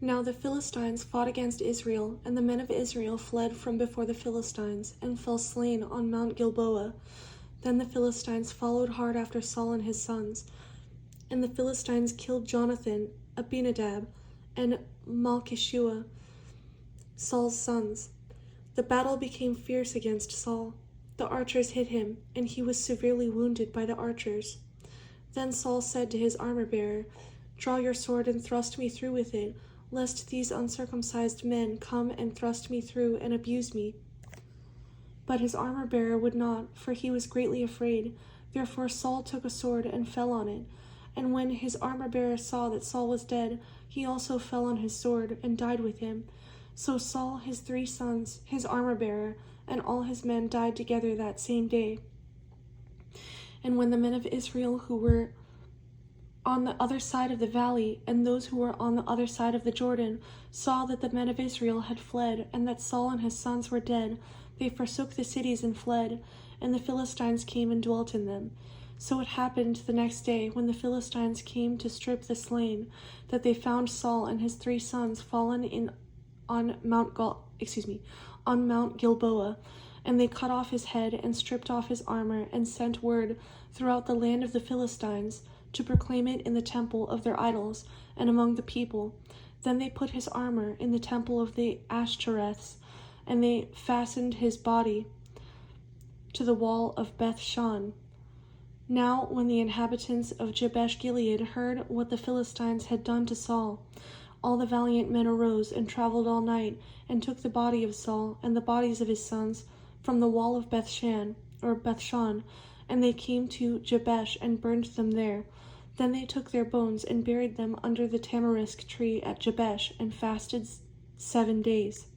Now the Philistines fought against Israel, and the men of Israel fled from before the Philistines, and fell slain on Mount Gilboa. Then the Philistines followed hard after Saul and his sons. And the Philistines killed Jonathan, Abinadab, and Malchishua, Saul's sons. The battle became fierce against Saul. The archers hit him, and he was severely wounded by the archers. Then Saul said to his armor-bearer, "Draw your sword and thrust me through with it, lest these uncircumcised men come and thrust me through and abuse me." But his armor-bearer would not, for he was greatly afraid. Therefore Saul took a sword and fell on it. And when his armor-bearer saw that Saul was dead, he also fell on his sword and died with him. So Saul, his 3 sons, his armor-bearer, and all his men died together that same day. And when the men of Israel who were on the other side of the valley, and those who were on the other side of the Jordan, saw that the men of Israel had fled, and that Saul and his sons were dead, they forsook the cities and fled, and the Philistines came and dwelt in them. So it happened the next day, when the Philistines came to strip the slain, that they found Saul and his 3 sons fallen on Mount Gilboa, and they cut off his head and stripped off his armor, and sent word throughout the land of the Philistines to proclaim it in the temple of their idols and among the people. Then they put his armor in the temple of the Ashtoreths, and they fastened his body to the wall of Beth-shan. Now when the inhabitants of Jabesh-Gilead heard what the Philistines had done to Saul, all the valiant men arose and traveled all night, and took the body of Saul and the bodies of his sons from the wall of Beth-shan, and they came to Jabesh and burned them there. Then they took their bones and buried them under the tamarisk tree at Jabesh, and fasted 7 days.